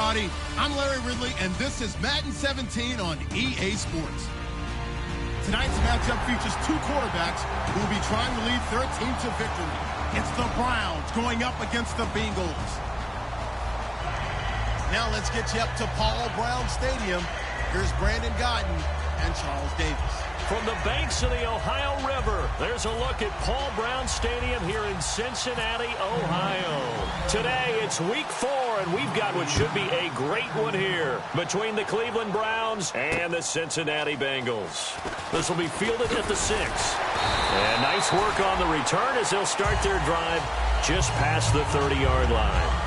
everybody. I'm Larry Ridley, and this is Madden 17 on EA Sports. Tonight's matchup features two quarterbacks who will be trying to lead their team to victory. It's the Browns going up against the Bengals. Now let's get you up to Paul Brown Stadium. Here's Brandon Godden and Charles Davis. From the banks of the Ohio River, there's a look at Paul Brown Stadium here in Cincinnati, Ohio. Today, it's week 4, and we've got what should be a great one here between the Cleveland Browns and the Cincinnati Bengals. This will be fielded at the 6. And nice work on the return as they'll start their drive just past the 30-yard line.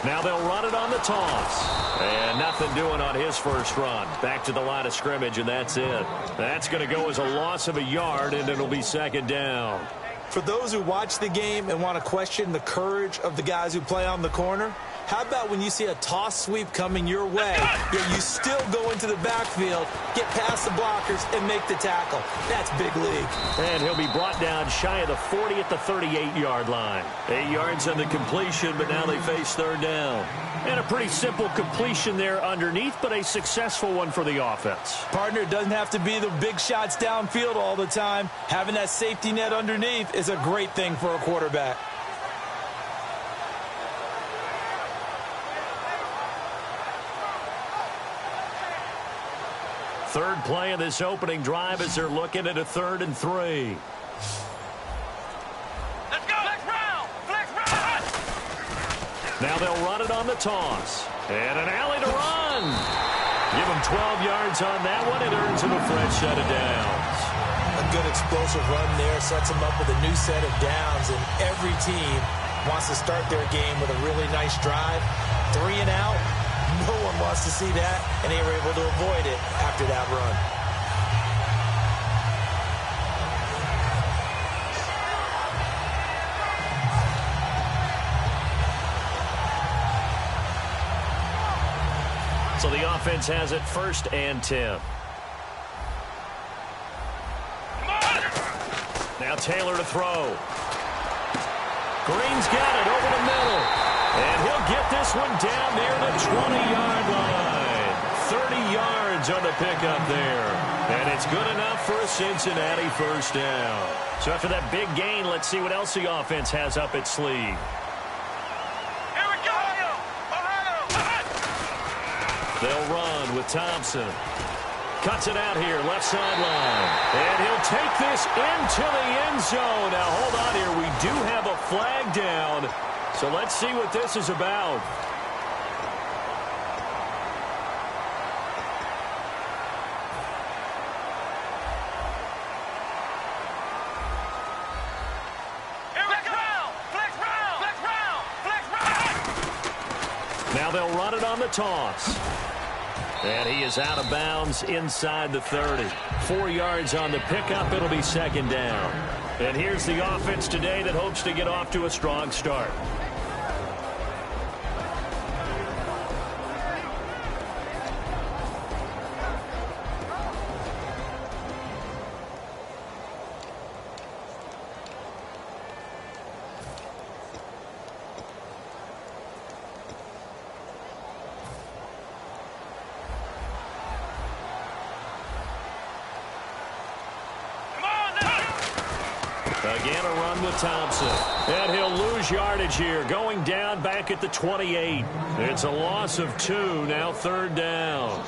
Now they'll run it on the toss. And nothing doing on his first run. Back to the line of scrimmage, and that's it. That's going to go as a loss of a yard, and it'll be second down. For those who watch the game and want to question the courage of the guys who play on the corner, how about when you see a toss sweep coming your way, yet you still go into the backfield, get past the blockers, and make the tackle? That's big league. And he'll be brought down shy of the 40 at the 38-yard line. 8 yards on the completion, but now they face third down. And a pretty simple completion there underneath, but a successful one for the offense. Partner, it doesn't have to be the big shots downfield all the time. Having that safety net underneath is a great thing for a quarterback. Third play of this opening drive as they're looking at a 3rd and 3. Let's go! Flex round! Flex round! Now they'll run it on the toss. And an alley to run. Give him 12 yards on that one. It earns him a fresh set of downs. A good explosive run there sets him up with a new set of downs, and every team wants to start their game with a really nice drive. 3 and out. No one wants to see that, and they were able to avoid it after that run. So the offense has it 1st and 10. Now Taylor to throw. Green's got it over the middle. And he'll get this one down near the 20-yard line. 30 yards on the pickup there. And it's good enough for a Cincinnati first down. So after that big gain, let's see what else the offense has up its sleeve. Here we go! They'll run with Thompson. Cuts it out here, left sideline. And he'll take this into the end zone. Now, hold on here. We do have a flag down. So let's see what this is about. Now they'll run it on the toss. And he is out of bounds inside the 30. 4 yards on the pickup. It'll be second down. And here's the offense today that hopes to get off to a strong start. Again, a run with Thompson. And he'll lose yardage here, going down back at the 28. It's a loss of 2, now third down.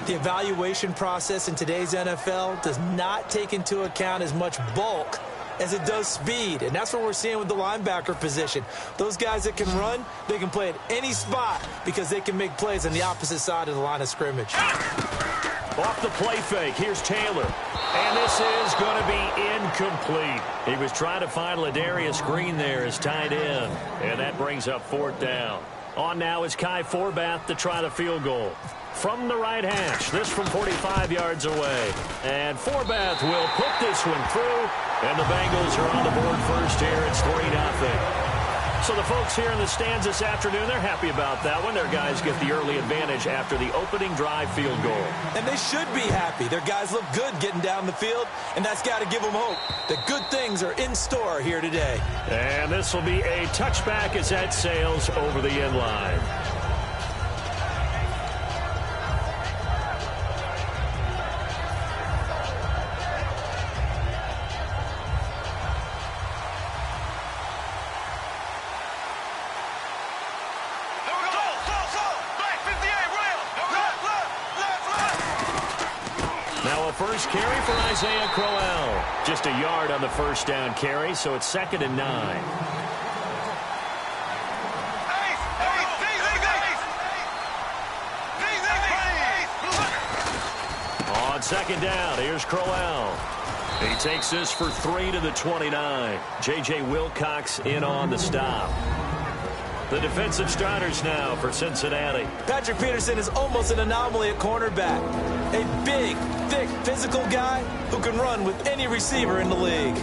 The evaluation process in today's NFL does not take into account as much bulk as it does speed, and that's what we're seeing with the linebacker position. Those guys that can run, they can play at any spot because they can make plays on the opposite side of the line of scrimmage. Off the play fake, here's Taylor. And this is going to be incomplete. He was trying to find Ladarius Green there as tight end. And that brings up fourth down. On now is Kai Forbath to try the field goal. From the right hash, this from 45 yards away. And Forbath will put this one through. And the Bengals are on the board first here. It's 3-0. So the folks here in the stands this afternoon, they're happy about that one. Their guys get the early advantage after the opening drive field goal. And they should be happy. Their guys look good getting down the field, and that's got to give them hope that good things are in store here today. And this will be a touchback as that sails over the end line. First carry for Isaiah Crowell. Just a yard on the first down carry, so it's 2nd and 9. On 2nd down, here's Crowell. He takes this for 3 to the 29. J.J. Wilcox in on the stop. The defensive starters now for Cincinnati. Patrick Peterson is almost an anomaly at cornerback. A big, thick, physical guy who can run with any receiver in the league.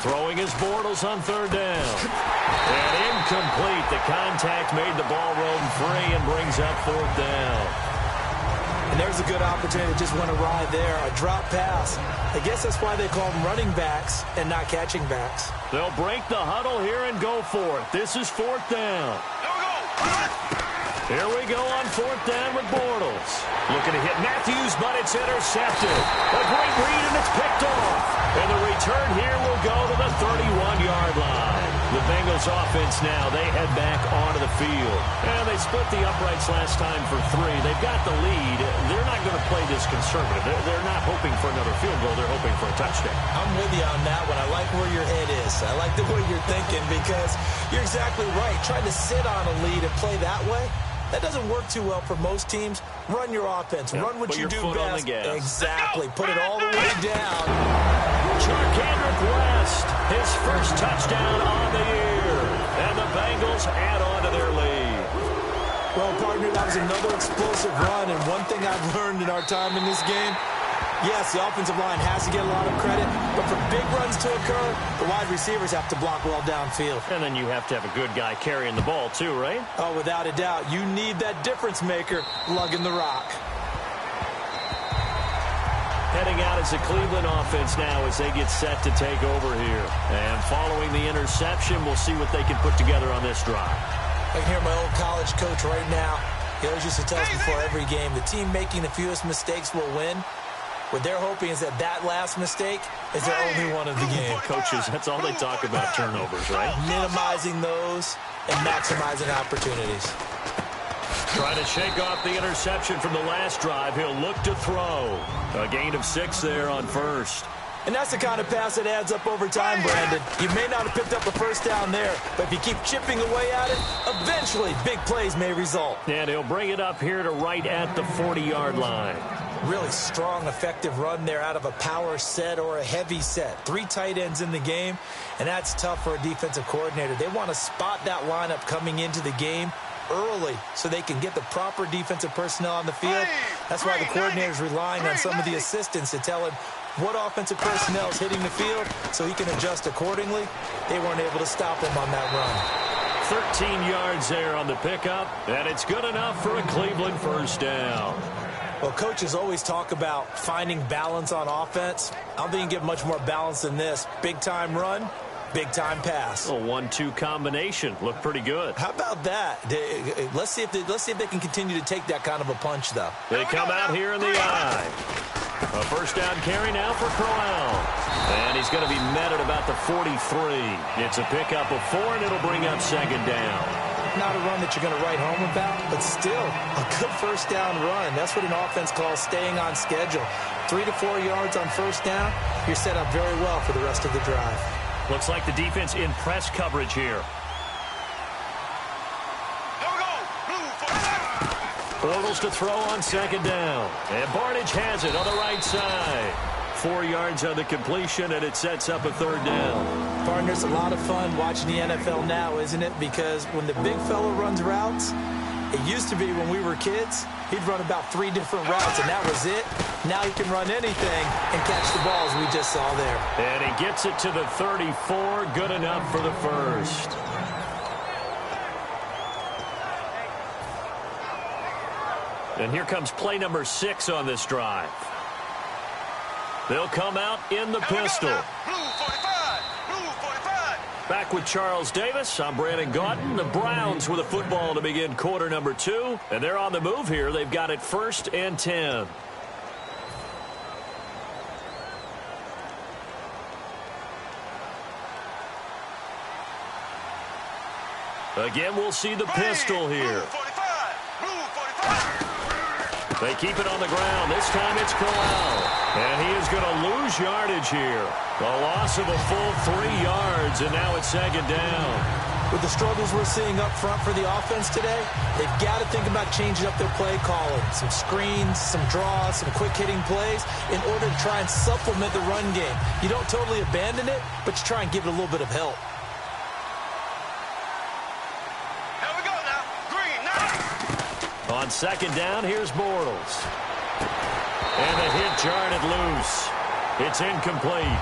Throwing his Bortles on 3rd down. And incomplete. The contact made the ball roam free and brings up 4th down. And there's a good opportunity to just went awry there. A drop pass. I guess that's why they call them running backs and not catching backs. They'll break the huddle here and go for it. This is 4th down. Here we go on 4th down with Bortles. Looking to hit Matthews, but it's intercepted. A great read, and it's picked off. And the return here will go to the 31-yard line. The Bengals offense now, they head back onto the field. And they split the uprights last time for 3. They've got the lead. They're not going to play this conservative. They're not hoping for another field goal. They're hoping for a touchdown. I'm with you on that one. I like where your head is. I like the way you're thinking because you're exactly right. Trying to sit on a lead and play that way, that doesn't work too well for most teams. Run your offense. Yep. Run what Put you your do foot best. on the gas. Exactly. Put it all the way down. Charkandrick West, his first touchdown on the year. And the Bengals add on to their lead. Well, partner, that was another explosive run. And one thing I've learned in our time in this game, yes, the offensive line has to get a lot of credit, but for big runs to occur, the wide receivers have to block well downfield. And then you have to have a good guy carrying the ball too, right? Oh, without a doubt. You need that difference maker lugging the rock. Heading out is the Cleveland offense now as they get set to take over here. And following the interception, we'll see what they can put together on this drive. I can hear my old college coach right now. He always used to tell us before every game, the team making the fewest mistakes will win. What they're hoping is that last mistake is their only one of the game. Coaches, that's all they talk about, turnovers, right? Minimizing those and maximizing opportunities. Trying to shake off the interception from the last drive. He'll look to throw. A gain of 6 there on 1st. And that's the kind of pass that adds up over time, Brandon. You may not have picked up a first down there, but if you keep chipping away at it, eventually big plays may result. And he'll bring it up here to right at the 40-yard line. Really strong, effective run there out of a power set or a heavy set. 3 tight ends in the game, and that's tough for a defensive coordinator. They want to spot that lineup coming into the game early so they can get the proper defensive personnel on the field. That's why the coordinator is relying on some of the assistants to tell him what offensive personnel is hitting the field so he can adjust accordingly. They weren't able to stop him on that run. 13 yards there on the pickup, and it's good enough for a Cleveland first down. Well, coaches always talk about finding balance on offense. I don't think you can get much more balance than this. Big-time run, big-time pass. A 1-2 combination. Looked pretty good. How about that? Let's see if they can continue to take that kind of a punch, though. They come out here in the eye. A first down carry now for Crowell. And he's going to be met at about the 43. It's a pickup of 4, and it'll bring up 2nd down. Not a run that you're going to write home about, but still a good first down run. That's what an offense calls staying on schedule. 3 to 4 yards on first down, you're set up very well for the rest of the drive. Looks like the defense in press coverage here. Bortles to throw on 2nd down. And Barnidge has it on the right side. 4 yards on the completion, and it sets up a 3rd down. Partner, it's a lot of fun watching the NFL now, isn't it? Because when the big fella runs routes, it used to be when we were kids, he'd run about 3 different routes, and that was it. Now he can run anything and catch the balls we just saw there. And he gets it to the 34. Good enough for the first. And here comes play number 6 on this drive. They'll come out in the pistol. Blue 45. Blue 45. Back with Charles Davis. I'm Brandon Gaudin. The Browns with a football to begin quarter number 2. And they're on the move here. They've got it 1st and 10. Again, we'll see the pistol here. Blue 45. Blue 45. They keep it on the ground. This time it's Corral. And he is going to lose yardage here. A loss of a full 3 yards, and now it's 2nd down. With the struggles we're seeing up front for the offense today, they've got to think about changing up their play calling. Some screens, some draws, some quick-hitting plays in order to try and supplement the run game. You don't totally abandon it, but you try and give it a little bit of help. Here we go now. Green now. On 2nd down, here's Bortles. And the hit jarred it loose. It's incomplete.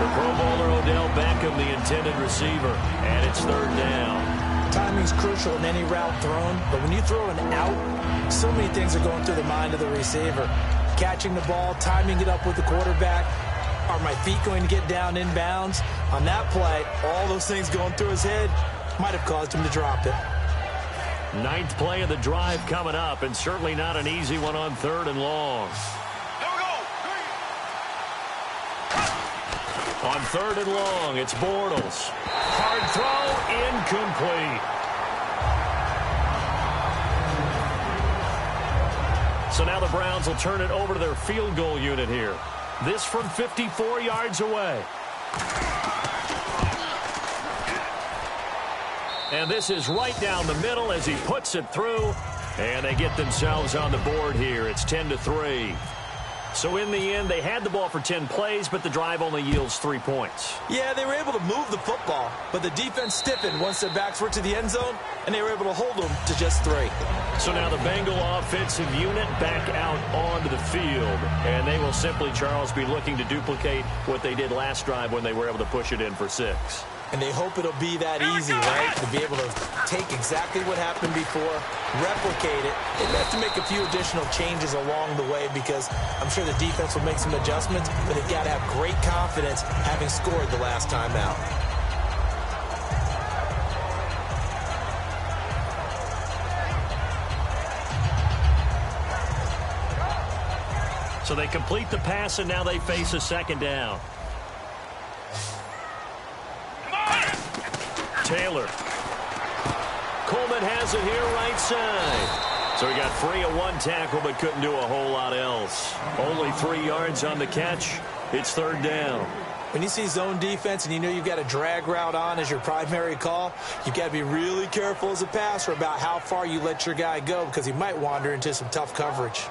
The Pro Bowler Odell Beckham, the intended receiver, and it's 3rd down. Timing's crucial in any route thrown, but when you throw an out, so many things are going through the mind of the receiver. Catching the ball, timing it up with the quarterback. Are my feet going to get down inbounds? On that play, all those things going through his head might have caused him to drop it. 9th play of the drive coming up, and certainly not an easy one on 3rd and long. Here we go. On 3rd and long, it's Bortles. Hard throw, incomplete. So now the Browns will turn it over to their field goal unit here. This from 54 yards away. And this is right down the middle as he puts it through. And they get themselves on the board here. It's 10-3. So in the end, they had the ball for 10 plays, but the drive only yields 3 points. Yeah, they were able to move the football, but the defense stiffened once their backs were to the end zone, and they were able to hold them to just 3. So now the Bengal offensive unit back out onto the field. And they will simply, Charles, be looking to duplicate what they did last drive when they were able to push it in for 6. And they hope it'll be that easy, right? To be able to take exactly what happened before, replicate it. They may have to make a few additional changes along the way because I'm sure the defense will make some adjustments, but they've got to have great confidence having scored the last time out. So they complete the pass, and now they face a 2nd down. Taylor. Coleman has it here right side. So he got free of 1 tackle but couldn't do a whole lot else. Only 3 yards on the catch. It's 3rd down. When you see zone defense and you know you've got a drag route on as your primary call, you've got to be really careful as a passer about how far you let your guy go because he might wander into some tough coverage.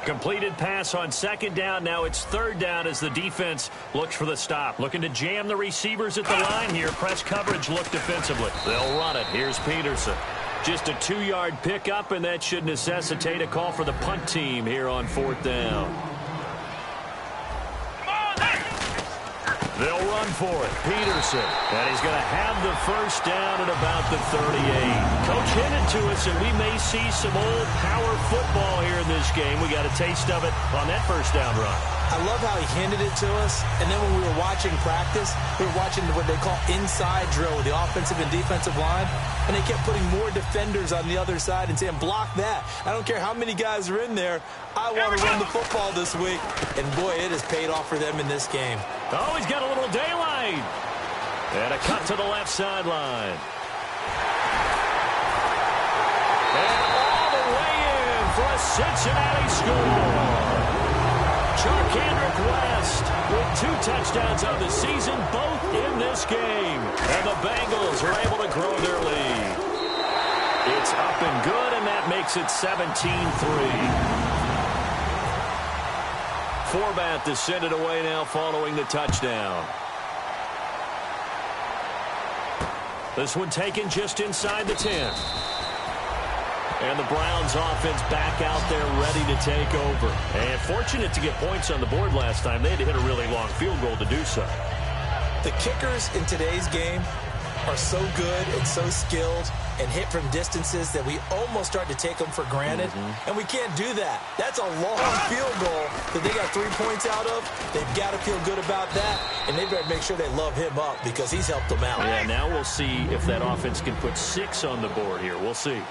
Completed pass on 2nd down. Now it's 3rd down as the defense looks for the stop. Looking to jam the receivers at the line here. Press coverage look defensively. They'll run it. Here's Peterson. Just a 2-yard pickup, and that should necessitate a call for the punt team here on 4th down. They'll run for it. Peterson. And he's going to have the 1st down at about the 38. Coach hinted to us that we may see some old power football here in this game. We got a taste of it on that 1st down run. I love how he hinted it to us, and then when we were watching practice, we were watching what they call inside drill with the offensive and defensive line, and they kept putting more defenders on the other side and saying, block that. I don't care how many guys are in there. I want to run the football this week. And, boy, it has paid off for them in this game. Oh, he's got a little daylight. And a cut to the left sideline. And all the way in for a Cincinnati score. Charkandrick West with 2 touchdowns on the season, both in this game. And the Bengals are able to grow their lead. It's up and good, and that makes it 17-3. format to send it away now following the touchdown. This one taken just inside the 10. And the Browns offense back out there ready to take over. And fortunate to get points on the board last time. They had to hit a really long field goal to do so. The kickers in today's game are so good and so skilled and hit from distances that we almost start to take them for granted. And we can't do that. That's a long field goal that they got 3 points out of. They've got to feel good about that, and they better make sure they love him up because he's helped them out. Yeah, now we'll see if that offense can put 6 on the board here. We'll see.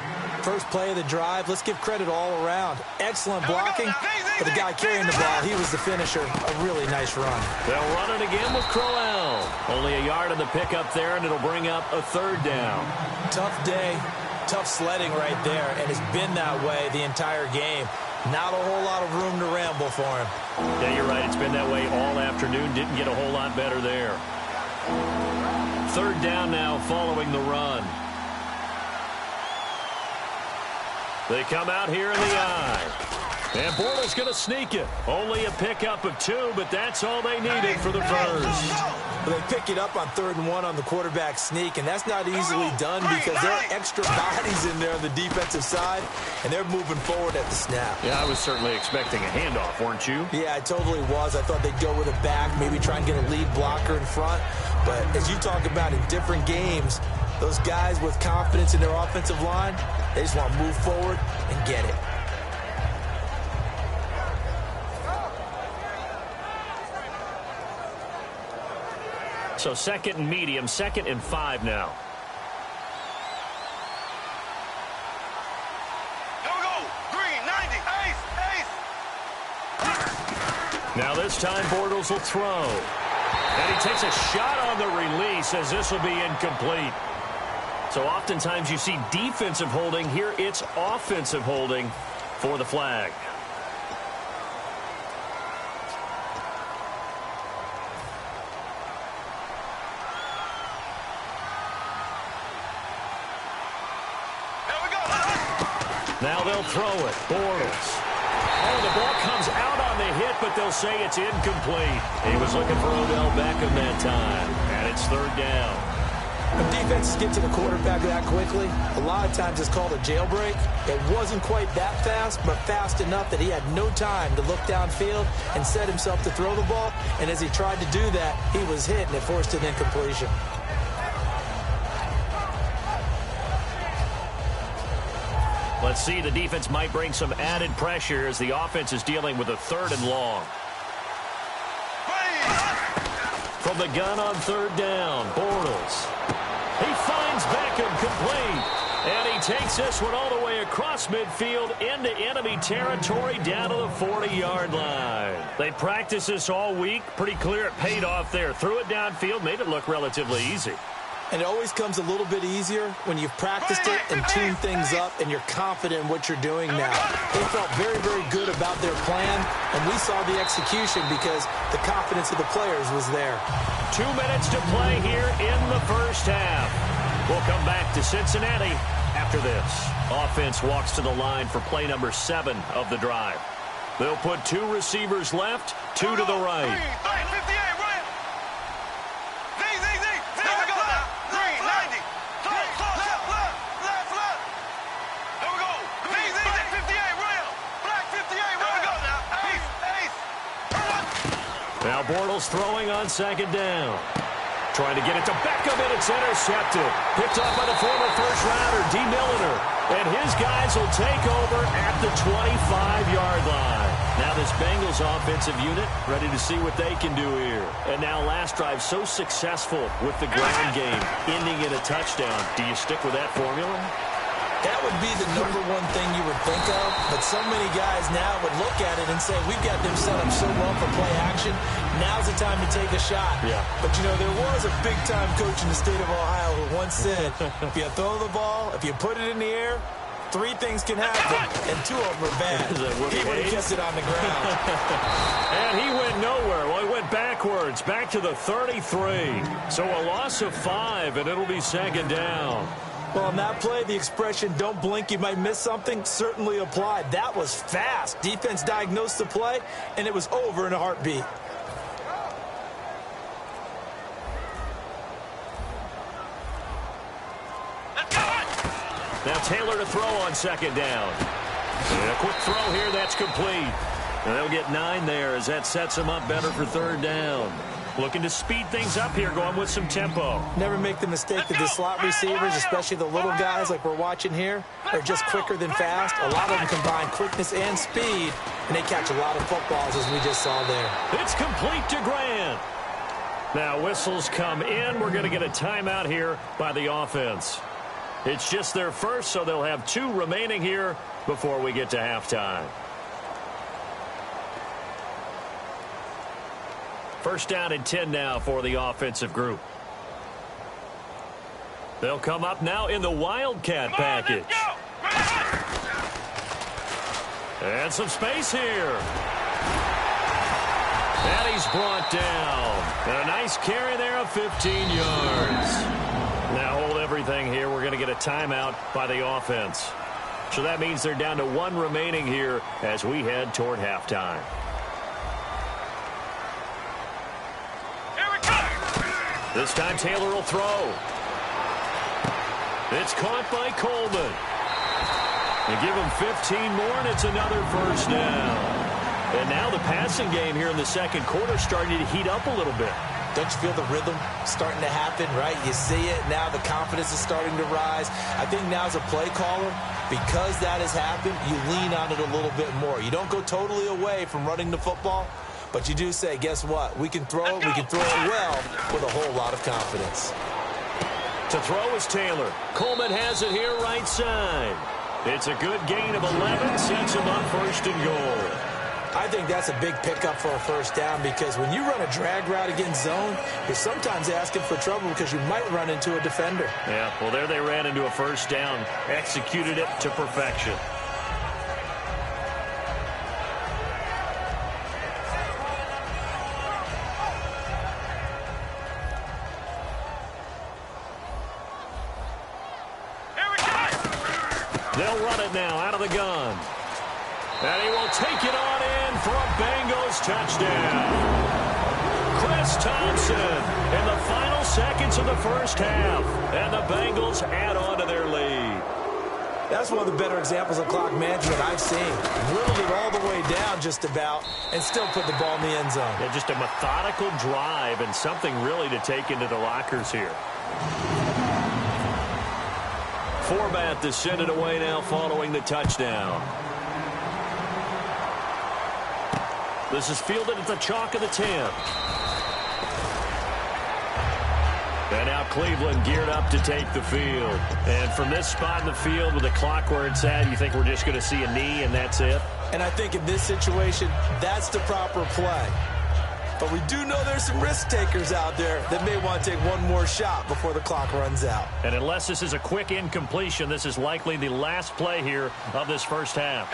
First play of the drive, let's give credit all around. Excellent blocking, but the guy carrying the ball, he was the finisher. A really nice run. They'll run it again with Crowell. Only a yard on the pickup there, and it'll bring up a 3rd down. Tough day, tough sledding right there, and it's been that way the entire game. Not a whole lot of room to ramble for him. Yeah, you're right. It's been that way all afternoon. Didn't get a whole lot better there. 3rd down now following the run. They come out here in the eye. And Bortles going to sneak it. Only a pickup of 2, but that's all they needed for the first. Well, they pick it up on 3rd and 1 on the quarterback sneak, and that's not easily done because there are extra bodies in there on the defensive side, and they're moving forward at the snap. Yeah, I was certainly expecting a handoff, weren't you? Yeah, I totally was. I thought they'd go with a back, maybe try and get a lead blocker in front. But as you talk about in different games, those guys with confidence in their offensive line, they just want to move forward and get it. So 2nd and medium, 2nd and 5 now. Here we go. Green, 90. Ace. Now this time Bortles will throw. And he takes a shot on the release as this will be incomplete. So oftentimes you see defensive holding. Here it's offensive holding for the flag. Now they'll throw it. Bortles. Oh, the ball comes out on the hit, but they'll say it's incomplete. He was looking for Odell Beckham that time, and it's 3rd down. When defenses get to the quarterback that quickly, a lot of times it's called a jailbreak. It wasn't quite that fast, but fast enough that he had no time to look downfield and set himself to throw the ball. And as he tried to do that, he was hit, and it forced an incompletion. Let's see, the defense might bring some added pressure as the offense is dealing with a 3rd and long. From the gun on 3rd down, Bortles. He finds Beckham complete. And he takes this one all the way across midfield into enemy territory down to the 40-yard line. They practiced this all week. Pretty clear it paid off there. Threw it downfield, made it look relatively easy. And it always comes a little bit easier when you've practiced it and tuned things up and you're confident in what you're doing now. They felt very, very good about their plan, and we saw the execution because the confidence of the players was there. 2 minutes to play here in the first half. We'll come back to Cincinnati after this. Offense walks to the line for play number 7 of the drive. They'll put 2 receivers left, 2 to the right. Now Bortles throwing on 2nd down. Trying to get it to Beckham, and it's intercepted. Picked up by the former first-rounder, D. Milliner. And his guys will take over at the 25-yard line. Now this Bengals offensive unit ready to see what they can do here. And now last drive so successful with the ground game, ending in a touchdown. Do you stick with that formula? That would be the number one thing you would think of, but so many guys now would look at it and say, we've got them set up so well for play action, now's the time to take a shot. Yeah. But, you know, there was a big-time coach in the state of Ohio who once said, if you throw the ball, if you put it in the air, 3 things can happen, and 2 of them are bad. He would have kept it on the ground. And he went nowhere. Well, he went backwards, back to the 33. So a loss of 5, and it'll be 2nd down. Well, on that play, the expression, don't blink, you might miss something, certainly applied. That was fast. Defense diagnosed the play, and it was over in a heartbeat. Now Taylor to throw on second down. And a quick throw here, that's complete. And they'll get 9 there as that sets them up better for third down. Looking to speed things up here, going with some tempo. Never make the mistake that the slot receivers, especially the little guys like we're watching here, are just quicker than fast. A lot of them combine quickness and speed, and they catch a lot of footballs, as we just saw there. It's complete to Grant. Now whistles come in. We're going to get a timeout here by the offense. It's just their first, so they'll have 2 remaining here before we get to halftime. First down and 10 now for the offensive group. They'll come up now in the Wildcat package. And some space here. And he's brought down. And a nice carry there of 15 yards. Now hold everything here. We're going to get a timeout by the offense. So that means they're down to 1 remaining here as we head toward halftime. This time Taylor will throw. It's caught by Coleman. They give him 15 more, and it's another first down. And now the passing game here in the second quarter starting to heat up a little bit. Don't you feel the rhythm starting to happen, right? You see it. Now the confidence is starting to rise. I think now as a play caller, because that has happened, you lean on it a little bit more. You don't go totally away from running the football, but you do say, guess what? We can throw it. We can throw it well with a whole lot of confidence. To throw is Taylor. Coleman has it here right side. It's a good gain of 11. Sets him up first and goal. I think that's a big pickup for a first down because when you run a drag route against zone, you're sometimes asking for trouble because you might run into a defender. Yeah, well, there they ran into a first down. Executed it to perfection. They'll run it now out of the gun. And he will take it on in for a Bengals touchdown. Chris Thompson in the final seconds of the first half. And the Bengals add on to their lead. That's one of the better examples of clock management I've seen. Whittled it all the way down just about and still put the ball in the end zone. Yeah, just a methodical drive and something really to take into the lockers here. Format to send it away now following the touchdown. This is fielded at the chalk of the 10. And now Cleveland geared up to take the field. And from this spot in the field with the clock where it's at, you think we're just going to see a knee and that's it? And I think in this situation, that's the proper play. But we do know there's some risk takers out there that may want to take one more shot before the clock runs out. And unless this is a quick incompletion, this is likely the last play here of this first half.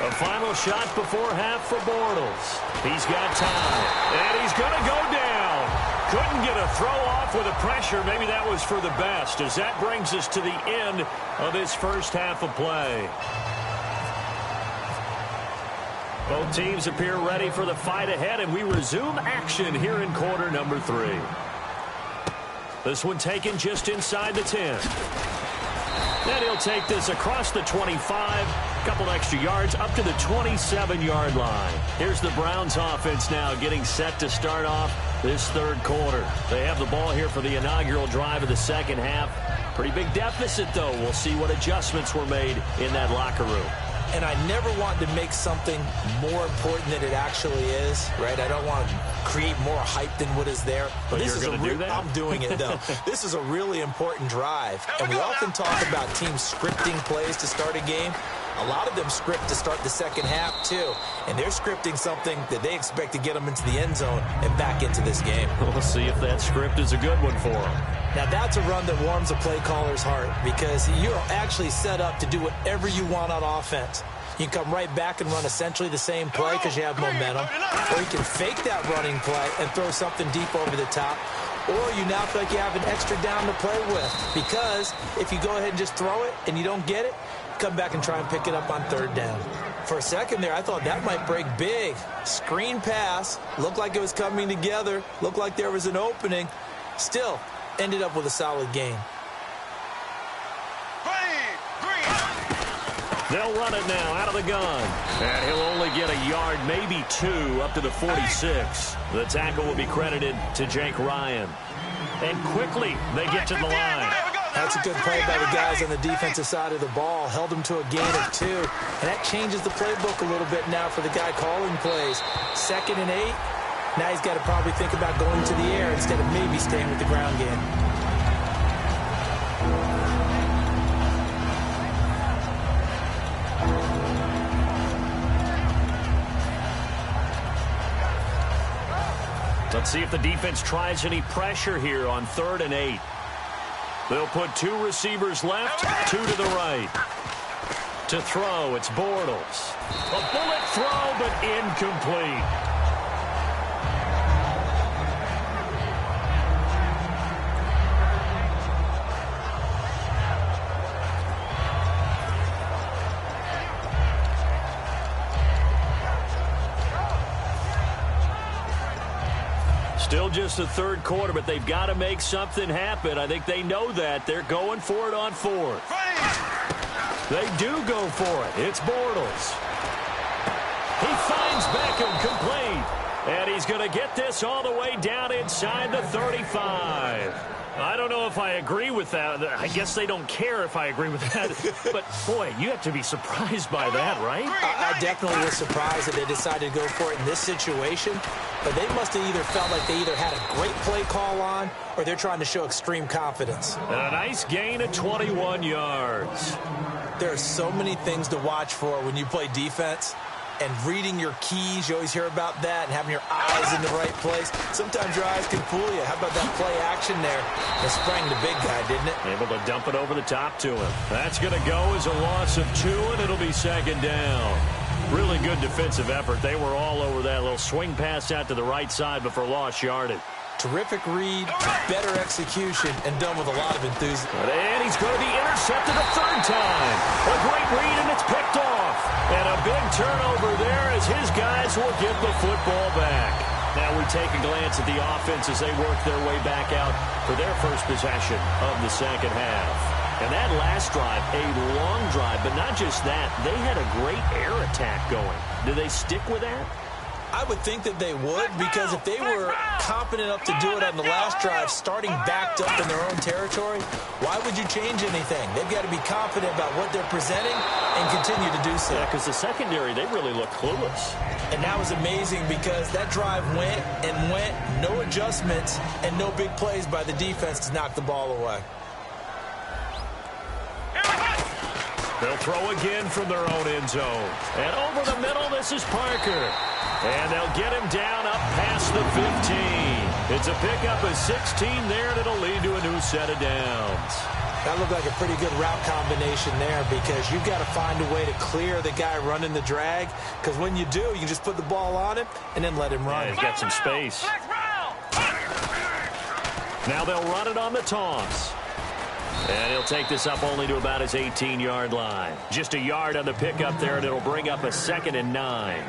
A final shot before half for Bortles. He's got time. And he's going to go down. Couldn't get a throw off with the pressure. Maybe that was for the best, as that brings us to the end of this first half of play. Both teams appear ready for the fight ahead, and we resume action here in quarter number 3. This one taken just inside the 10. Then he'll take this across the 25, a couple extra yards up to the 27-yard line. Here's the Browns offense now getting set to start off this third quarter. They have the ball here for the inaugural drive of the second half. Pretty big deficit, though. We'll see what adjustments were made in that locker room. And I never want to make something more important than it actually is, right? I don't want to create more hype than what is there. But this is do that? I'm doing it, though. This is a really important drive. And we often talk about teams scripting plays to start a game. A lot of them script to start the second half, too. And they're scripting something that they expect to get them into the end zone and back into this game. We'll see if that script is a good one for them. Now, that's a run that warms a play caller's heart because you're actually set up to do whatever you want on offense. You can come right back and run essentially the same play because you have momentum, or you can fake that running play and throw something deep over the top, or you now feel like you have an extra down to play with. Because if you go ahead and just throw it and you don't get it, come back and try and pick it up on third down. For a second there, I thought that might break big. Screen pass, looked like it was coming together, looked like there was an opening. Still, ended up with a solid game. They'll run it now out of the gun. And he'll only get a yard, maybe 2, up to the 46. The tackle will be credited to Jake Ryan. And quickly, they get to the line. That's a good play by the guys on the defensive side of the ball. Held them to a gain of 2. And that changes the playbook a little bit now for the guy calling plays. 2nd and 8. Now he's got to probably think about going to the air instead of maybe staying with the ground game. Let's see if the defense tries any pressure here on 3rd and 8. They'll put 2 receivers left, 2 to the right. To throw, it's Bortles. A bullet throw, but incomplete. Still just the 3rd quarter, but they've got to make something happen. I think they know that. They're going for it on 4th. They do go for it. It's Bortles. He finds Beckham complete. And he's going to get this all the way down inside the 35. I don't know if I agree with that. I guess they don't care if I agree with that. But, boy, you have to be surprised by that, right? I definitely was surprised that they decided to go for it in this situation. But they must have either felt like they either had a great play call on or they're trying to show extreme confidence. And a nice gain of 21 yards. There are so many things to watch for when you play defense. And reading your keys, you always hear about that, and having your eyes in the right place. Sometimes your eyes can fool you. How about that play action there? It sprang the big guy, didn't it? Able to dump it over the top to him. That's going to go as a loss of 2, and it'll be 2nd down. Really good defensive effort. They were all over that little swing pass out to the right side, but for lost yardage. Terrific read, better execution, and done with a lot of enthusiasm. And he's going to be intercepted a 3rd time. A great read, and it's picked off. And a big turnover there as his guys will get the football back. Now we take a glance at the offense as they work their way back out for their first possession of the 2nd half. And that last drive, a long drive, but not just that. They had a great air attack going. Do they stick with that? I would think that they would, because if they were competent enough to do it on the last drive, starting backed up in their own territory, why would you change anything? They've got to be confident about what they're presenting and continue to do so. Yeah, because the secondary, they really look clueless. And that was amazing because that drive went and went, no adjustments, and no big plays by the defense to knock the ball away. They'll throw again from their own end zone. And over the middle, this is Parker. And they'll get him down up past the 15. It's a pickup of 16 there, and it'll lead to a new set of downs. That looked like a pretty good route combination there because you've got to find a way to clear the guy running the drag, because when you do, you can just put the ball on him and then let him run. Yeah, he's got some space. Now they'll run it on the toss. And he'll take this up only to about his 18-yard line. Just a yard on the pickup there, and it'll bring up a 2nd and 9.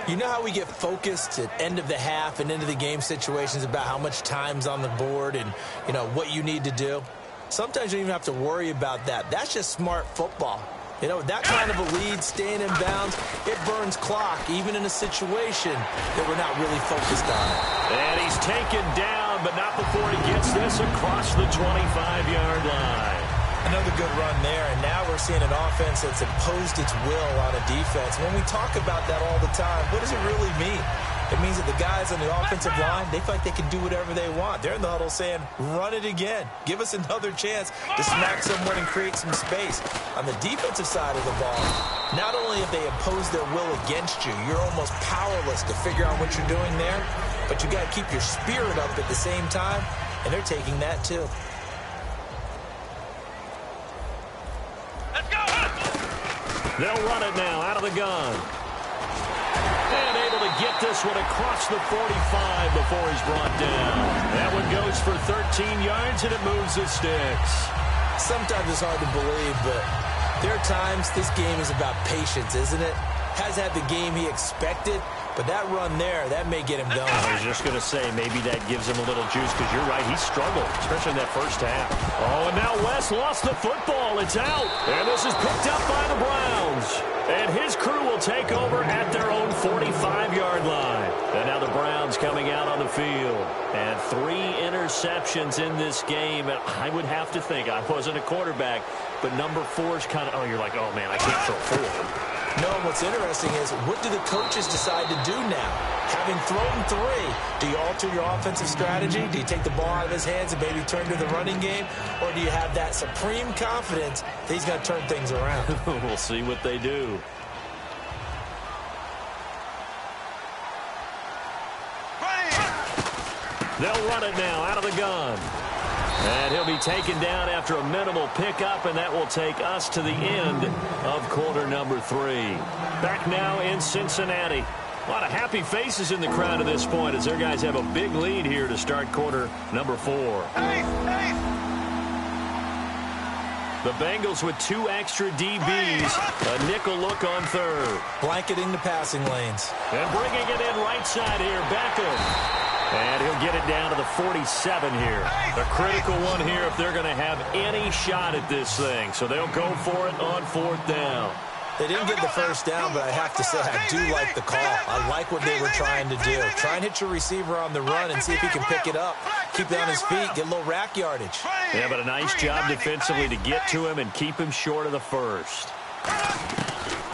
You know how we get focused at end of the half and into the game situations about how much time's on the board and, you know, what you need to do? Sometimes you don't even have to worry about that. That's just smart football. You know, that kind of a lead, staying in bounds, it burns clock, even in a situation that we're not really focused on it. And he's taken down, but not before he gets this across the 25-yard line. Another good run there, and now we're seeing an offense that's imposed its will on a defense. When we talk about that all the time, what does it really mean? It means that the guys on the offensive line, they feel like they can do whatever they want. They're in the huddle saying, run it again. Give us another chance to smack someone and create some space. On the defensive side of the ball, not only have they imposed their will against you, you're almost powerless to figure out what you're doing there, but you got to keep your spirit up at the same time, and they're taking that too. They'll run it now out of the gun. And able to get this one across the 45 before he's brought down. That one goes for 13 yards, and it moves the sticks. Sometimes it's hard to believe, but there are times this game is about patience, isn't it? Has had the game he expected, but that run there, that may get him going. I was just going to say, maybe that gives him a little juice, because you're right, he struggled, especially in that first half. Oh, and now West lost the football. It's out. And this is picked up by the Browns. And his crew will take over at their own 45-yard line. And now the Browns coming out on the field. And 3 interceptions in this game. And I would have to think, I wasn't a quarterback, but number 4 is kind of, oh, you're like, oh, man, I can't throw 4. No, what's interesting is, what do the coaches decide to do now? Having thrown 3, do you alter your offensive strategy? Do you take the ball out of his hands and maybe turn to the running game? Or do you have that supreme confidence that he's going to turn things around? We'll see what they do. They'll run it now out of the gun. And he'll be taken down after a minimal pickup, and that will take us to the end of quarter number 3. Back now in Cincinnati. A lot of happy faces in the crowd at this point as their guys have a big lead here to start quarter number 4. The Bengals with 2 extra DBs. A nickel look on third. Blanketing the passing lanes. And bringing it in right side here. Beckham. And he'll get it down to the 47 here. A critical one here if they're going to have any shot at this thing. So they'll go for it on 4th down. They didn't get the first down, but I have to say I do like the call. I like what they were trying to do. Try and hit your receiver on the run and see if he can pick it up. Keep it on his feet, get a little rack yardage. Yeah, but a nice job defensively to get to him and keep him short of the first.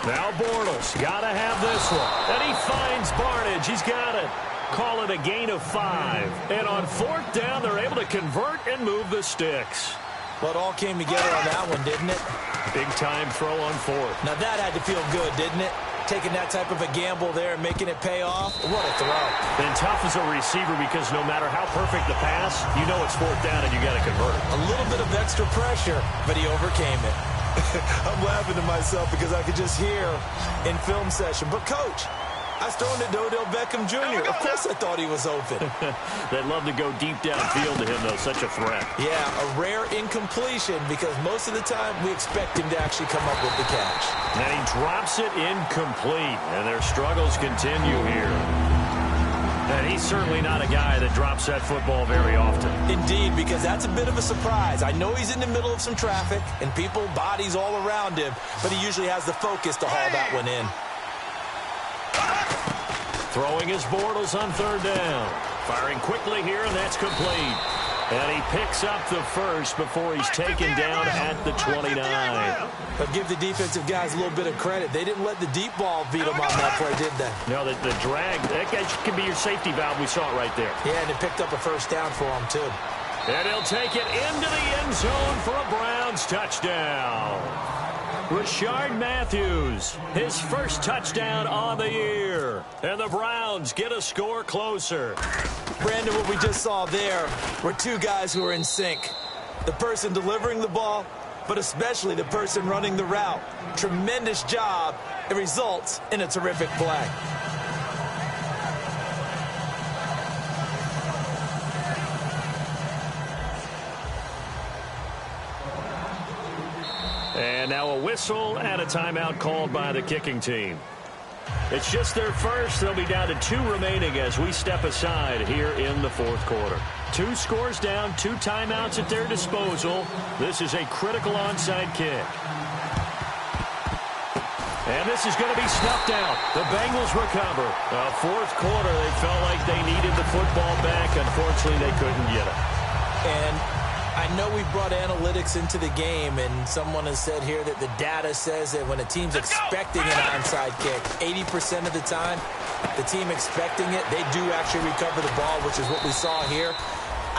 Now Bortles got to have this one. And he finds Barnage. He's got it. Call it a gain of 5. And on 4th down, they're able to convert and move the sticks. Well, it all came together on that one, didn't it? Big-time throw on 4th. Now, that had to feel good, didn't it? Taking that type of a gamble there and making it pay off. What a throw. And tough as a receiver because no matter how perfect the pass, you know it's 4th down and you got to convert. A little bit of extra pressure, but he overcame it. I'm laughing to myself because I could just hear in film session. But, Coach, I was throwing it to Odell Beckham Jr. Of course I thought he was open. They'd love to go deep downfield to him, though. Such a threat. Yeah, a rare incompletion because most of the time we expect him to actually come up with the catch. And he drops it incomplete, and their struggles continue here. And he's certainly not a guy that drops that football very often. Indeed, because that's a bit of a surprise. I know he's in the middle of some traffic and people, bodies all around him, but he usually has the focus to haul that one in. Throwing his Bortles on 3rd down. Firing quickly here, and that's complete. And he picks up the first before he's taken down at the 29. But give the defensive guys a little bit of credit. They didn't let the deep ball beat them on that play, did they? No, the drag, that could be your safety valve. We saw it right there. Yeah, and it picked up a first down for him, too. And he'll take it into the end zone for a Browns touchdown. Rashard Matthews, his first touchdown on the year. And the Browns get a score closer. Brandon, what we just saw there were 2 guys who are in sync. The person delivering the ball, but especially the person running the route. Tremendous job. It results in a terrific play. And now a whistle and a timeout called by the kicking team. It's just their first. They'll be down to 2 remaining as we step aside here in the 4th quarter. 2 scores down, 2 timeouts at their disposal. This is a critical onside kick. And this is going to be snuffed out. The Bengals recover. 4th quarter, they felt like they needed the football back. Unfortunately, they couldn't get it. And I know we brought analytics into the game, and someone has said here that the data says that when a team's expecting an onside kick, 80% of the time, the team expecting it, they do actually recover the ball, which is what we saw here.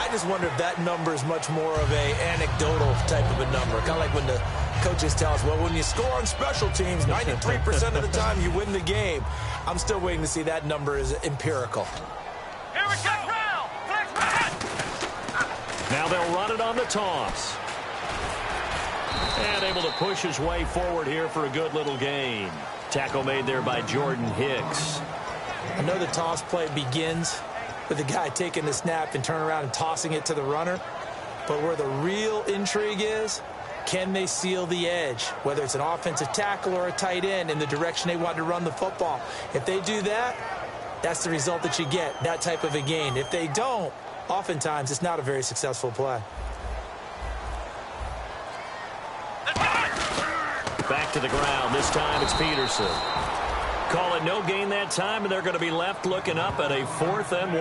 I just wonder if that number is much more of a anecdotal type of a number. Kind of like when the coaches tell us, well, when you score on special teams, 93% of the time you win the game. I'm still waiting to see that number is empirical. Here we go. Now they'll run it on the toss. And able to push his way forward here for a good little gain. Tackle made there by Jordan Hicks. I know the toss play begins with the guy taking the snap and turning around and tossing it to the runner. But where the real intrigue is, can they seal the edge, whether it's an offensive tackle or a tight end, in the direction they want to run the football? If they do that, that's the result that you get, that type of a gain. If they don't, oftentimes it's not a very successful play. Back to the ground. This time it's Peterson. Call it no gain that time, and they're going to be left looking up at a 4th and 1.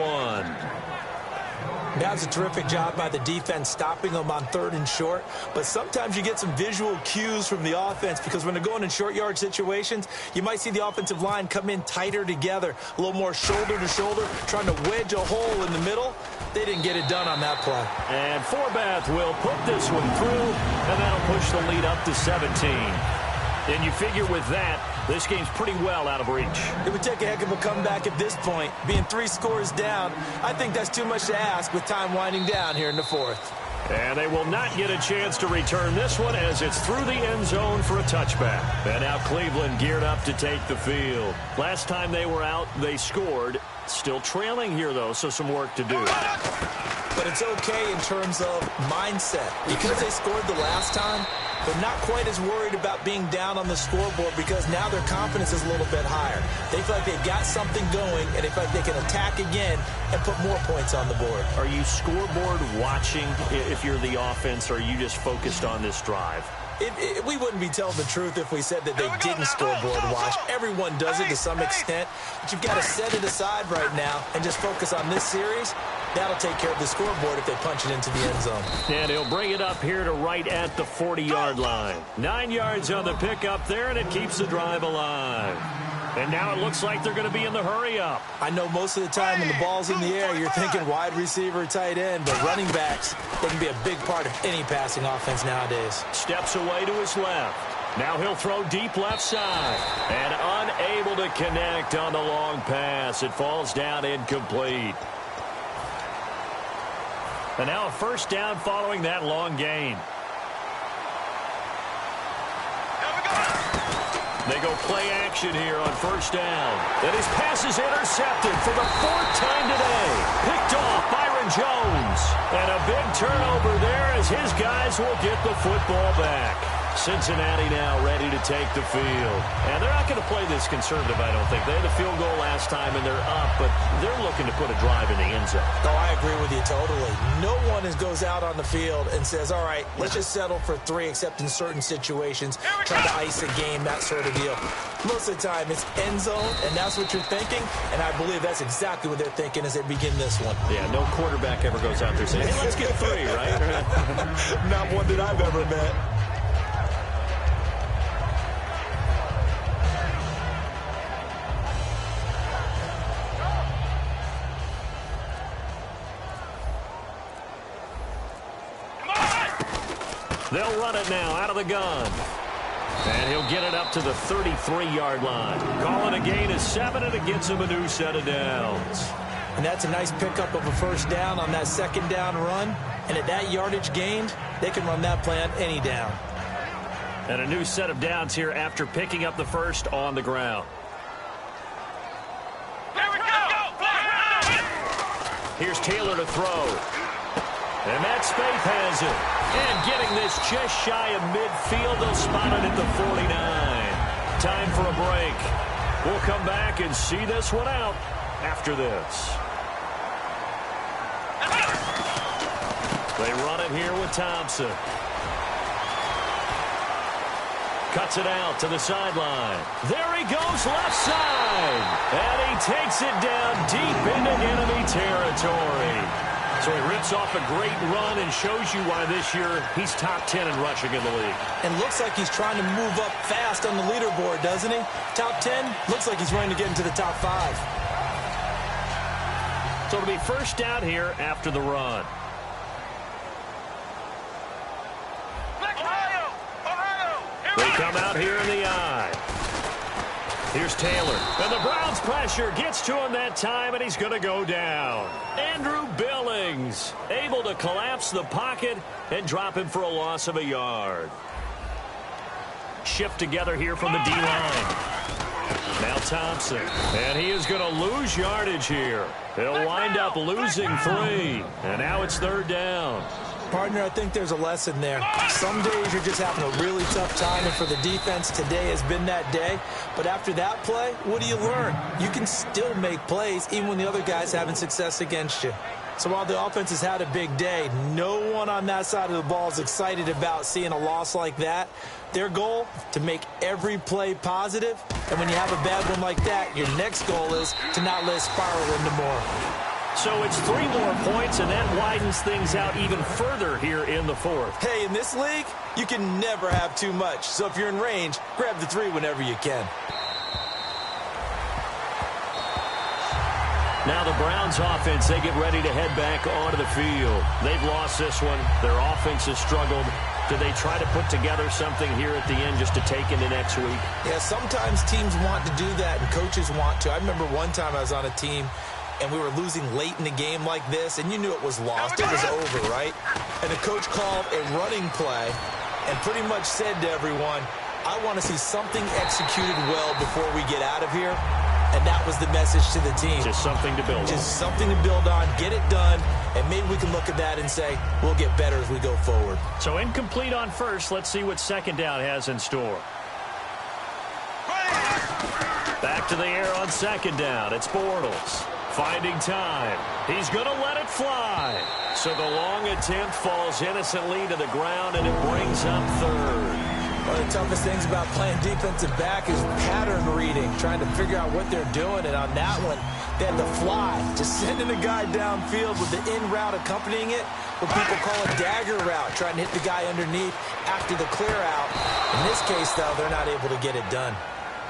That was a terrific job by the defense stopping them on 3rd and short. But sometimes you get some visual cues from the offense, because when they're going in short yard situations, you might see the offensive line come in tighter together, a little more shoulder to shoulder, trying to wedge a hole in the middle. They didn't get it done on that play. And Forbath will put this one through, and that'll push the lead up to 17. And you figure with that, this game's pretty well out of reach. It would take a heck of a comeback at this point. Being 3 scores down, I think that's too much to ask with time winding down here in the 4th. And they will not get a chance to return this one, as it's through the end zone for a touchback. And now Cleveland geared up to take the field. Last time they were out, they scored. Still trailing here, though, so some work to do. But it's okay in terms of mindset. Because they scored the last time, they're not quite as worried about being down on the scoreboard, because now their confidence is a little bit higher. They feel like they've got something going, and they feel like they can attack again and put more points on the board. Are you scoreboard watching if you're the offense, or are you just focused on this drive? We wouldn't be telling the truth if we said that they didn't scoreboard watch. Everyone does it to some extent, but you've got to set it aside right now and just focus on this series. That'll take care of the scoreboard if they punch it into the end zone. And he'll bring it up here to right at the 40-yard line. 9 yards on the pickup there, and it keeps the drive alive. And now it looks like they're going to be in the hurry-up. I know most of the time when the ball's in the air, you're thinking wide receiver, tight end, but running backs, they can be a big part of any passing offense nowadays. Steps away to his left. Now he'll throw deep left side. And unable to connect on the long pass. It falls down incomplete. And now a first down following that long gain. They go play action here on first down. And his pass is intercepted for the 4th time today. Picked off Byron Jones. And a big turnover there as his guys will get the football back. Cincinnati now ready to take the field. And they're not going to play this conservative, I don't think. They had a field goal last time, and they're up, but they're looking to put a drive in the end zone. Oh, I agree with you totally. No one goes out on the field and says, all right, let's just settle for 3, except in certain situations, trying to ice a game, that sort of deal. Most of the time, it's end zone, and that's what you're thinking, and I believe that's exactly what they're thinking as they begin this one. Yeah, no quarterback ever goes out there saying, hey, let's get 3, right? Not one that I've ever met. They'll run it now out of the gun. And he'll get it up to the 33-yard line. Calling a gain of 7, and it gets him a new set of downs. And that's a nice pickup of a first down on that second down run. And at that yardage gained, they can run that play on any down. And a new set of downs here after picking up the first on the ground. Here we go! Here's Taylor to throw. And Matt Spaeth has it. And getting this just shy of midfield, they'll spot it at the 49. Time for a break. We'll come back and see this one out after this. They run it here with Thompson. Cuts it out to the sideline. There he goes, left side. And he takes it down deep into enemy territory. So he rips off a great run and shows you why this year he's top 10 in rushing in the league. And looks like he's trying to move up fast on the leaderboard, doesn't he? Top 10, looks like he's running to get into the top 5. So it'll be first down here after the run. They come out here in the eye. Here's Taylor. And the Browns pressure gets to him that time, and he's going to go down. Andrew Billings able to collapse the pocket and drop him for a loss of a yard. Shift together here from the D-line. Now Thompson, and he is going to lose yardage here. He'll wind up losing 3, and now it's 3rd down. Partner, I think there's a lesson there. Some days you're just having a really tough time, and for the defense, today has been that day. But after that play, what do you learn? You can still make plays even when the other guy's having success against you. So while the offense has had a big day, no one on that side of the ball is excited about seeing a loss like that. Their goal, to make every play positive. And when you have a bad one like that, your next goal is to not let it spiral into more. So it's 3 more points, and that widens things out even further here in the 4th. Hey, in this league, you can never have too much. So if you're in range, grab the 3 whenever you can. Now the Browns offense, they get ready to head back onto the field. They've lost this one. Their offense has struggled. Do they try to put together something here at the end just to take into next week? Yeah, sometimes teams want to do that and coaches want to. I remember one time I was on a team and we were losing late in the game like this, and you knew it was lost. It was over, right? And the coach called a running play and pretty much said to everyone, I want to see something executed well before we get out of here. And that was the message to the team. Just something to build on. Just something to build on, get it done, and maybe we can look at that and say, we'll get better as we go forward. So incomplete on first. Let's see what 2nd down has in store. Back to the air on 2nd down. It's Bortles. Finding time. He's going to let it fly. So the long attempt falls innocently to the ground, and it brings up 3rd. One of the toughest things about playing defensive back is pattern reading, trying to figure out what they're doing. And on that one, they had to fly, just sending a guy downfield with the in route accompanying it, what people call a dagger route, trying to hit the guy underneath after the clear out. In this case, though, they're not able to get it done.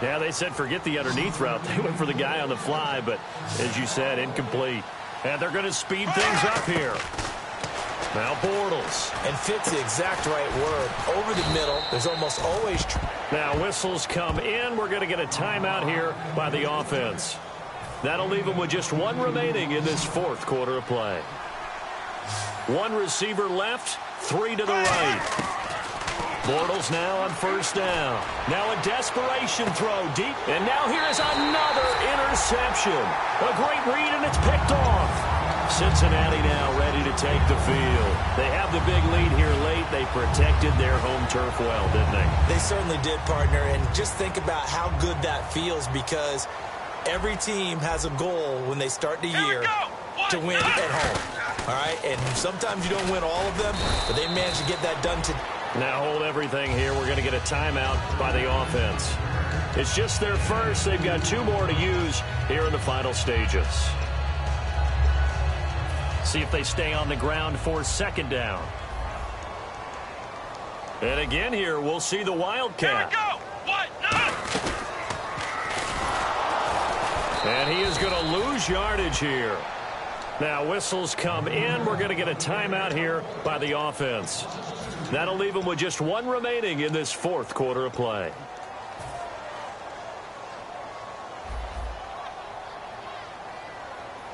Yeah, they said forget the underneath route. They went for the guy on the fly, but as you said, incomplete. And they're going to speed things up here. Now Bortles. And fits the exact right word. Over the middle, there's almost always... Now whistles come in. We're going to get a timeout here by the offense. That'll leave them with just 1 remaining in this 4th quarter of play. 1 receiver left, 3 to the right. Bortles now on 1st down. Now a desperation throw deep. And now here is another interception. A great read, and it's picked off. Cincinnati now ready to take the field. They have the big lead here late. They protected their home turf well, didn't they? They certainly did, partner. And just think about how good that feels, because every team has a goal when they start the year to win at home. All right? And sometimes you don't win all of them, but they managed to get that done today. Now hold everything here. We're going to get a timeout by the offense. It's just their first. They've got 2 more to use here in the final stages. See if they stay on the ground for 2nd down. And again here, we'll see the Wildcat. Here we go. What? No. And he is going to lose yardage here. Now whistles come in. We're going to get a timeout here by the offense. That'll leave them with just 1 remaining in this 4th quarter of play.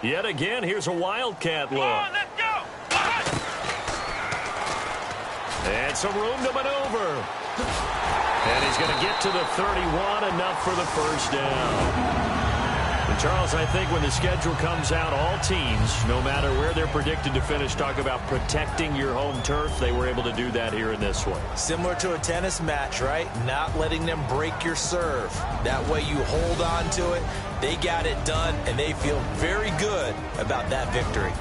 Yet again, here's a Wildcat look. Come on, let's go. And some room to maneuver. And he's going to get to the 31, enough for the 1st down. And Charles, I think when the schedule comes out, all teams, no matter where they're predicted to finish, talk about protecting your home turf. They were able to do that here in this one. Similar to a tennis match, right? Not letting them break your serve. That way you hold on to it. They got it done, and they feel very good about that victory.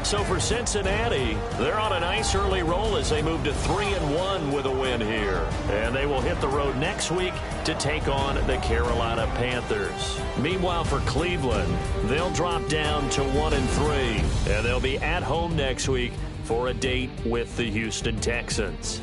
So for Cincinnati, they're on a nice early roll as they move to 3-1 with a win here. And they will hit the road next week to take on the Carolina Panthers. Meanwhile, for Cleveland, they'll drop down to 1-3. And they'll be at home next week for a date with the Houston Texans.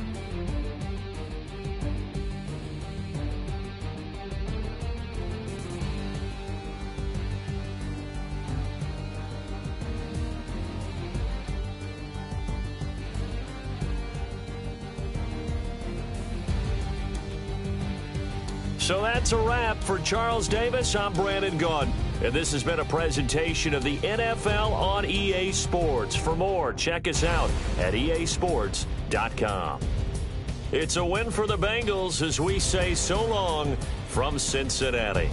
So that's a wrap. For Charles Davis, I'm Brandon Gaudin. And this has been a presentation of the NFL on EA Sports. For more, check us out at easports.com. It's a win for the Bengals as we say so long from Cincinnati.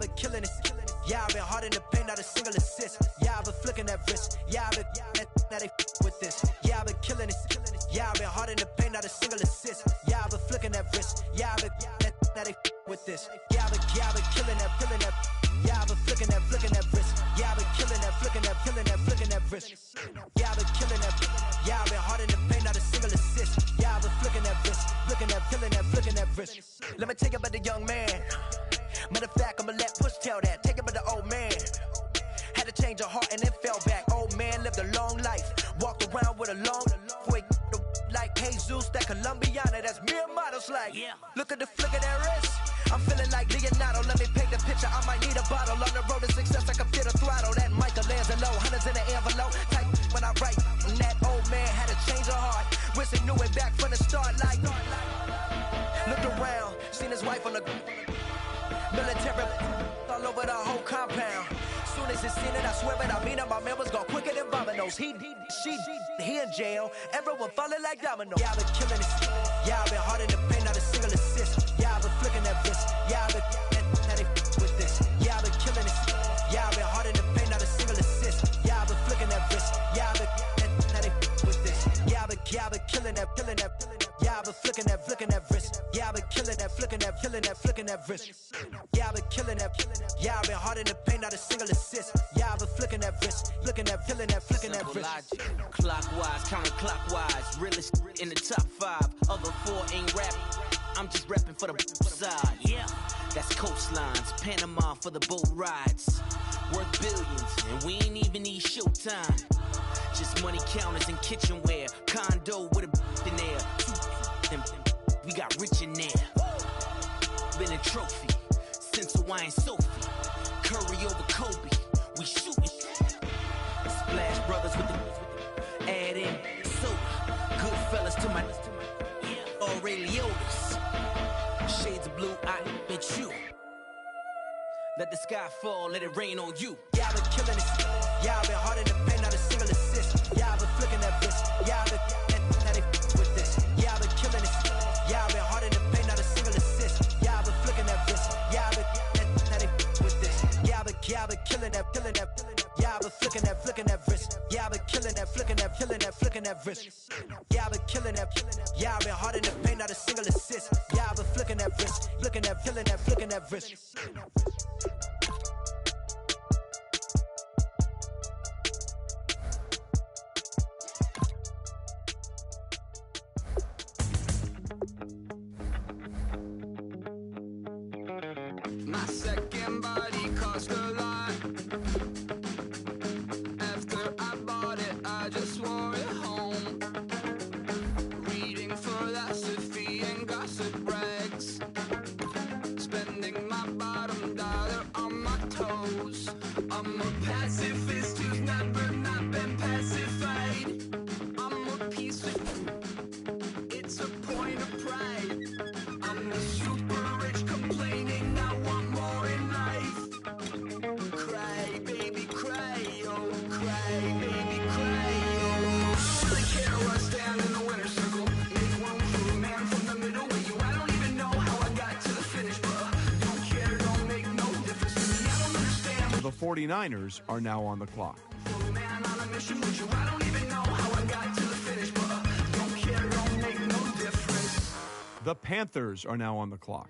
I've been killing it. Yeah, I've been hard in the paint, not a single assist. Yeah, I've been flicking that wrist. Yeah, I've been now they with this. Yeah, I've been killing it. Yeah, I've been hard in the paint, not a single assist. Yeah, I've been flicking that wrist. Yeah, I've been now they with this. Yeah, I've been killing that, killing that. Yeah, I've been flicking that wrist. Yeah, I've been killing that, flicking that wrist. Yeah, I've been killing that. Yeah, I've been hard in the paint, not a single assist. Yeah, I've been flicking that wrist, flicking that wrist. Let me tell you about the young man. Matter of fact, I'ma let Push tell that. Take it about the old man. Had to change her heart and then fell back. Old man lived a long life. Walked around with a long way like Jesus, that Colombiana, that's mere models like. Yeah. Look at the flick of that wrist. I'm feeling like Leonardo. Let me paint the picture. I might need a bottle. On the road to success, I can feel the throttle. That Michelangelo, hundreds in the envelope. Type when I write. And that old man had to change her heart. Wish he knew it back from the start. Like, looked around, seen his wife on the military all over the whole compound. Soon as he seen it, I swear it, I mean it, my man was gone quicker than Domino's. He in jail, everyone falling like dominoes. Yeah, I've been killing it. Yeah, I've been hard in the paint, not a single assist. Yeah, I've been flicking that wrist. Yeah, I've been now they with this. Yeah, I've been killing it. Yeah, I've been hard in the paint, not a single assist. Yeah, I've been flicking that wrist. Yeah, I've been now they with this. Yeah, I've been killing that. Yeah, I've been flicking that wrist. Yeah, I've been killing that, flicking that wrist. Yeah, I've been killing that. Yeah, I've been hard in the paint, not a single assist. Yeah, I've been flicking that wrist, flicking that wrist. Logic. Clockwise, counterclockwise, realest in the top 5. Other 4 ain't rap. I'm just rapping for the side. Yeah, that's coastlines, Panama for the boat rides. Worth billions, and we ain't even need showtime. Just money counters and kitchenware. Condo with a in there. We got rich in there. Been a trophy since Hawaiian Sophie. Curry over Kobe. We shootin'. Splash Brothers with the add in soda. Good fellas to my Aureliotas. Shades of blue, I bet you. Let the sky fall, let it rain on you. Yeah, I've been killing it. Yeah, I've been hard in the paint, not a single assist. Yeah, I've been flicking that wrist. Yeah, I've been now they with this. Yeah, I've been killing it. Yeah, I've been hard in the paint, not a single assist. Yeah, I've been flicking that wrist. Yeah, I've been now they with this. Yeah, I've been killing that. Yeah, I've been flicking that wrist. Yeah, I've been killing that, flicking that wrist. Yeah, I've been killing that. Yeah, I've been hard in the paint, not a single assist. Yeah, I've been flicking that wrist, flicking that wrist. My second body cost a lot. After I bought it, I just wore it home. Reading philosophy and gossip rags. Spending my bottom dollar on my toes. I'm a pacifist who's never not been pacified. I'm a piece of... It's a point of pride. I'm the super rich complaining I want more in life. Cry, baby, cry, oh, cry, baby, cry, oh. I don't really care where I stand in the winner's circle. Make room for a man from the middle with you. I don't even know how I got to the finish, but don't care, don't make no difference to me. I don't understand. The 49ers are now on the clock. For a man on a mission with you. I don't even know how I got to the finish, but don't care, don't make no difference. The Panthers are now on the clock.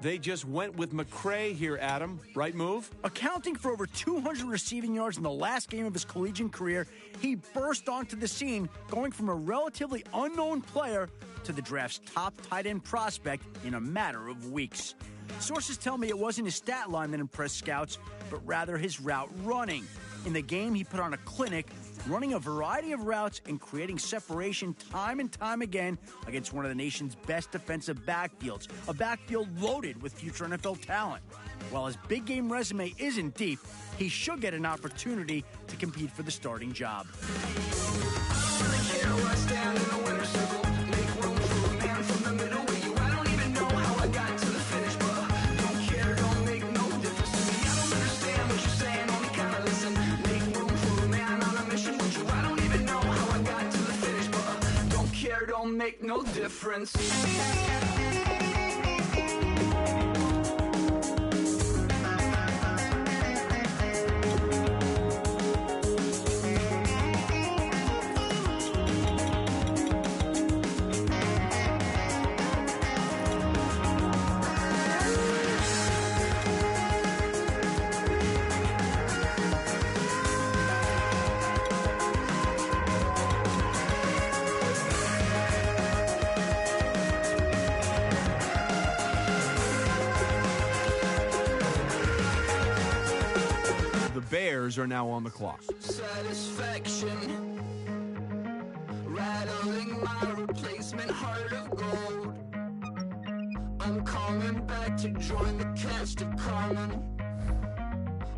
They just went with McCray here, Adam. Right move? Accounting for over 200 receiving yards in the last game of his collegiate career, he burst onto the scene, going from a relatively unknown player to the draft's top tight end prospect in a matter of weeks. Sources tell me it wasn't his stat line that impressed scouts, but rather his route running. In the game, he put on a clinic, running a variety of routes and creating separation time and time again against one of the nation's best defensive backfields, a backfield loaded with future NFL talent. While his big game resume isn't deep, he should get an opportunity to compete for the starting job. Don't make no difference. Bears are now on the clock. Satisfaction, rattling my replacement heart of gold. I'm coming back to join the cast of Carmen.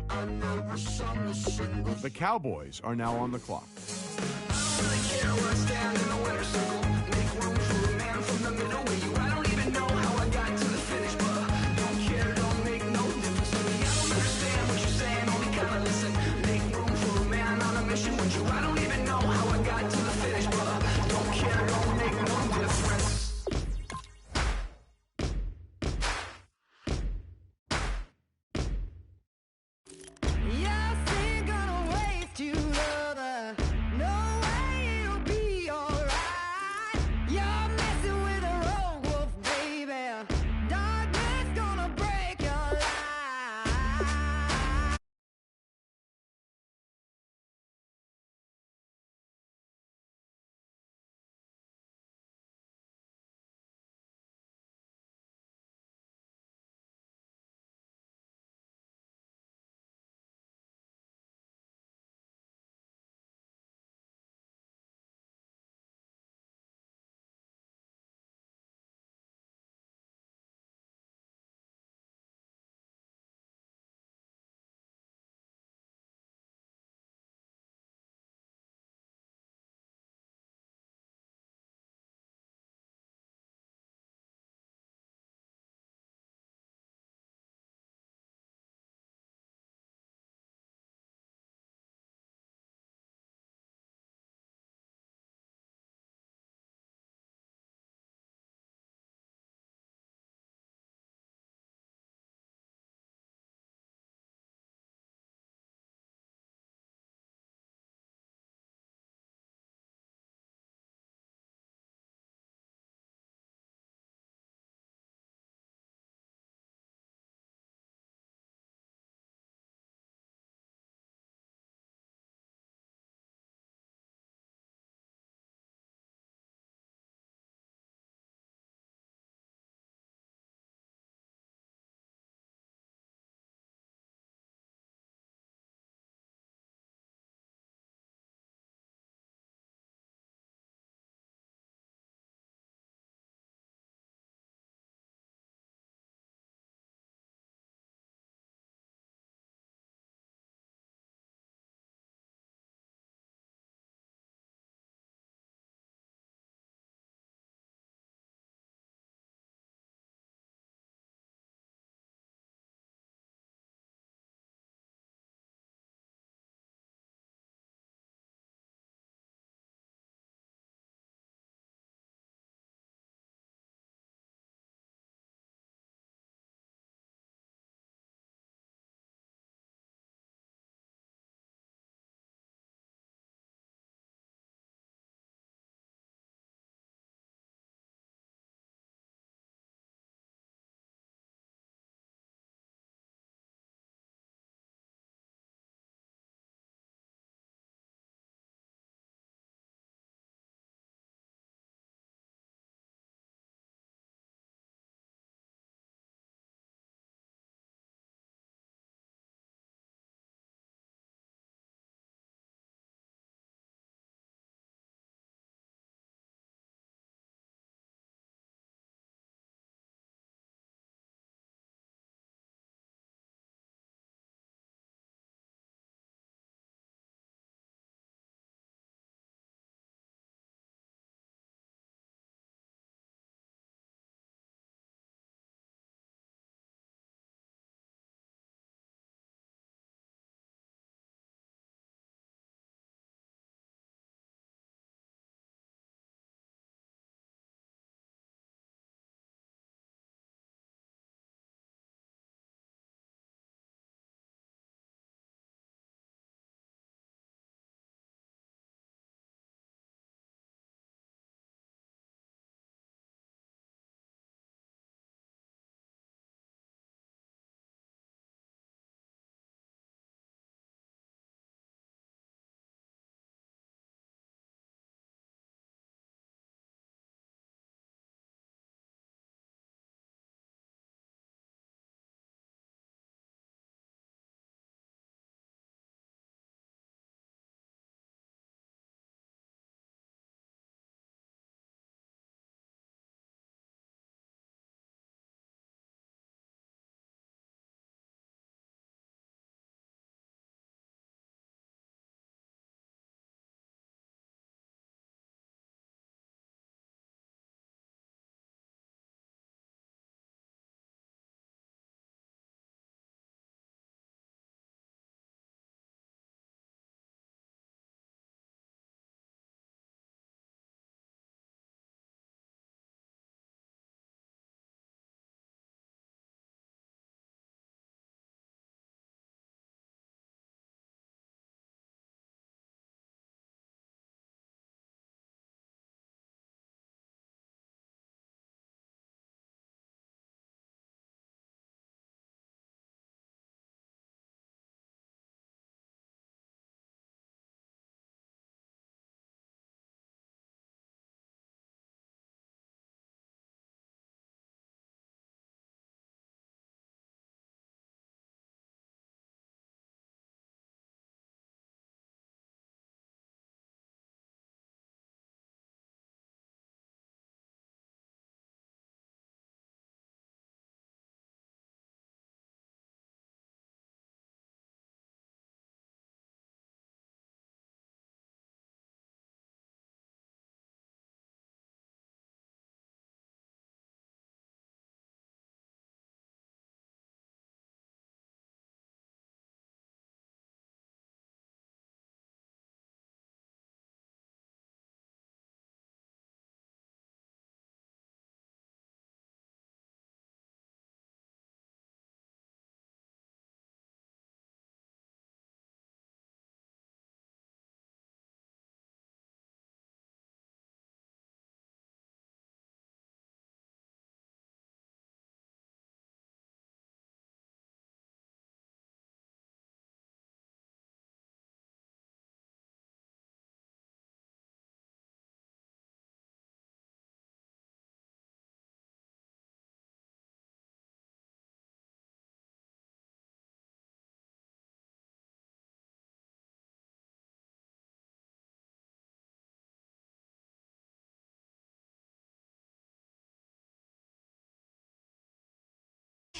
I never sung a single. The Cowboys are now on the clock. I don't really care where I stand in the winner's circle. Make room for a man from the middle with you. I don't even know how I got to the finish, but don't care, don't make no difference to me. I don't understand what you're saying, only kinda listen. Make room for a man on a mission with you. I don't even know how I got to the finish, but don't care, don't make no difference.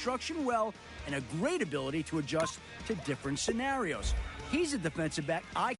instruction well and a great ability to adjust to different scenarios. He's a defensive back I